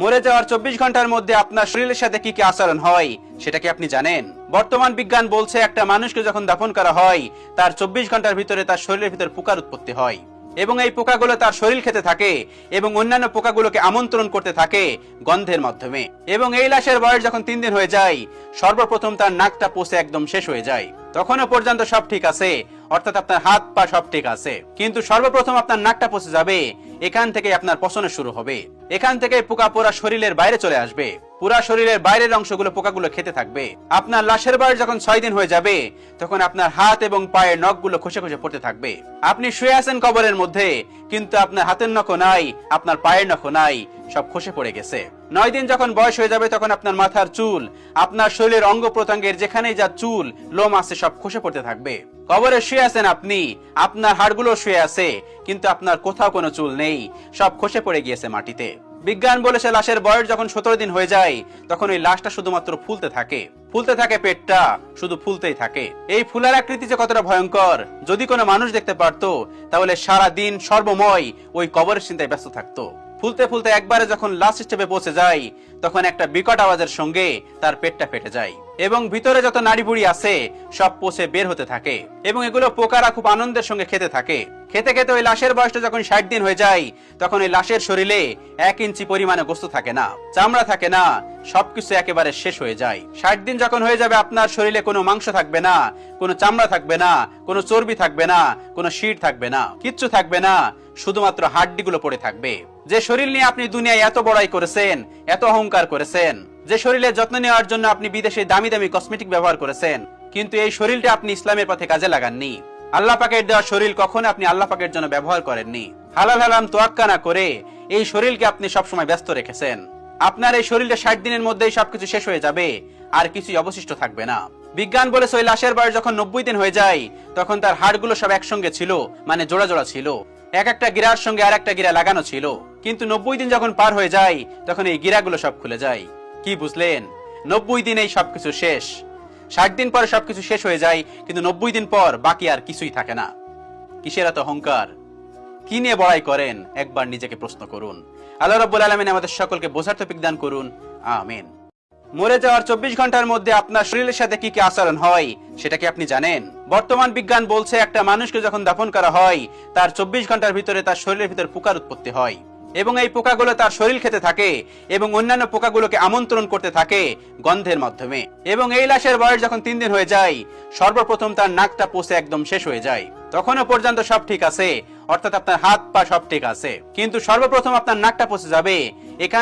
মরে যাওয়ার 24 ঘন্টার মধ্যে আপনার শরীরের সাথে কি কি আচরণ হয় সেটা কি আপনি জানেন? বর্তমান বিজ্ঞান বলছে একটা মানুষকে যখন দাফন করা হয় তার 24 ঘন্টার ভিতরে তার শরীরের ভিতরে পোকার উৎপত্তি হয় এবং এই পোকাগুলো তার শরীর খেতে থাকে এবং অন্যান্য পোকাগুলোকে আমন্ত্রণ করতে থাকে গন্ধের মাধ্যমে। এবং এই লাশের বয়স যখন 3 দিন হয়ে যায়, সর্বপ্রথম তার নাকটা পচে একদম শেষ হয়ে যায়। তখনও পর্যন্ত সব ঠিক আছে, অর্থাৎ আপনার হাত পা সব ঠিক আছে, কিন্তু সর্বপ্রথম আপনার নাকটা পচে যাবে, এখান থেকে আপনার পচন শুরু হবে। এখান থেকে পোকা পুরা শরীরের বাইরে চলে আসবে, পুরা শরীরের বাইরের অংশগুলো পোকাগুলো খেতে থাকবে। আপনার লাশের বয়স যখন 6 দিন হয়ে যাবে, তখন আপনার হাত এবং পায়ের নখগুলো খসে খসে পড়তে থাকবে। আপনি শুয়ে আছেন কবরের মধ্যে, কিন্তু আপনার হাতের নখও নাই, আপনার পায়ের নখও নাই, সব খসে পড়ে গেছে। 9 দিন যখন বয়স হয়ে যাবে, তখন আপনার মাথার চুল, আপনার শরীরের অঙ্গ প্রত্যঙ্গের যেখানেই যা চুল লোম আছে সব খসে পড়তে থাকবে। কবরে শুয়ে আছেন আপনি, আপনার হাড়গুলো শুয়ে আছে, কিন্তু আপনার কোথাও কোনো চুল নেই, সব খসে পড়ে গিয়েছে মাটিতে। বিজ্ঞান বলেছে লাশের বয়স যখন 17 দিন হয়ে যায়, তখন ওই লাশটা শুধুমাত্র ফুলতে থাকে, ফুলতে থাকে, পেটটা শুধু ফুলতেই থাকে। এই ফুলার আকৃতি যে কতটা ভয়ঙ্কর, যদি কোনো মানুষ দেখতে পারতো তাহলে সারা দিন সর্বময় ওই কবরের চিন্তায় ব্যস্ত থাকতো। ফুলতে ফুলতে একবারে যখন লাস্ট স্টেপে পৌঁছে যায়, তখন একটা বিকট আওয়াজের সঙ্গে তার পেটটা ফেটে যায় এবং ভিতরে যত নাড়ি বুড়ি আছে সব পচে বের হতে থাকে এবং এগুলো পোকারা খুব আনন্দের সঙ্গে খেতে থাকে। খেতে খেতে ওই লাশের বয়সটা যখন 60 দিন হয়ে যায়, তখন ওই লাশের শরীরে 1 ইঞ্চি পরিমাণে গোস্ত থাকে না, চামড়া থাকে না, সবকিছু একেবারে শেষ হয়ে যায়। 60 দিন যখন হয়ে যাবে, আপনার শরীরে কোনো মাংস থাকবে না, কোনো চামড়া থাকবে না, কোনো চর্বি থাকবে না, কোনো শির থাকবে না, কিচ্ছু থাকবে না, শুধুমাত্র হাড্ডিগুলো পড়ে থাকবে। যে শরীর নিয়ে আপনি দুনিয়ায় এত বড়াই করেছেন, এত অহংকার করেছেন, যে শরীরের যত্ন নেওয়ার জন্য আপনি বিদেশে দামি দামি কসমেটিক ব্যবহার করেছেন, কিন্তু এই শরীরটা আপনি ইসলামের পথে কাজে লাগাননি। আল্লাহ পাকের দেওয়া শরীর কখনো আপনি আল্লাহ পাকের জন্য ব্যবহার করেননি। হালাল হারাম তোয়াক্কা না করে এই শরীরকে আপনি সবসময় ব্যস্ত রেখেছেন। আপনার এই শরীরটা 60 দিনের মধ্যেই সবকিছু শেষ হয়ে যাবে, আর কিছুই অবশিষ্ট থাকবে না। বিজ্ঞান বলেছে ওই লাশের বয়স যখন 90 দিন হয়ে যায়, তখন তার হাড়গুলো সব একসঙ্গে ছিল, মানে জোড়া জোড়া ছিল, এক একটা গিরার সঙ্গে আর একটা গিরা লাগানো ছিল। কিন্তু 90 দিন যখন পার হয়ে যায়, তখন এই গিরাগুলো সব খুলে যায়। কি বুঝলেন? 90 দিনেই সবকিছু শেষ। 60 দিন পরে সবকিছু শেষ হয়ে যায়, কিন্তু 90 দিন পর বাকি আর কিছুই থাকে না। কিসের এত অহংকার? কি নিয়ে বড়াই করেন? একবার নিজেকে প্রশ্ন করুন। আল্লাহ রাব্বুল আলামিন আমাদের সকলকে বোঝার তৌফিক দান করুন, আমিন। মরে যাওয়ার 24 ঘন্টার মধ্যে আপনার শরীরের সাথে কি কি আচরণ হয় সেটা কি আপনি জানেন? বর্তমান বিজ্ঞান বলছে একটা মানুষকে যখন দাফন করা হয়, তার 24 ঘন্টার ভিতরে তার শরীরের ভিতরে পোকার উৎপত্তি হয় এবং এই পোকাগুলো তার শরীর খেতে থাকে এবং অন্যান্য পোকাগুলোকে আমন্ত্রণ করতে থাকে গন্ধের মাধ্যমে। এবং এই লাশের বয়স যখন 3 দিন হয়ে যায়, সর্বপ্রথম তার নাকটা পচে একদম শেষ হয়ে যায়। তখনও পর্যন্ত সব ঠিক আছে, অর্থাৎ আপনার হাত পা সব ঠিক আছে, কিন্তু সর্বপ্রথম আপনার নাকটা পচে যাবে, এখান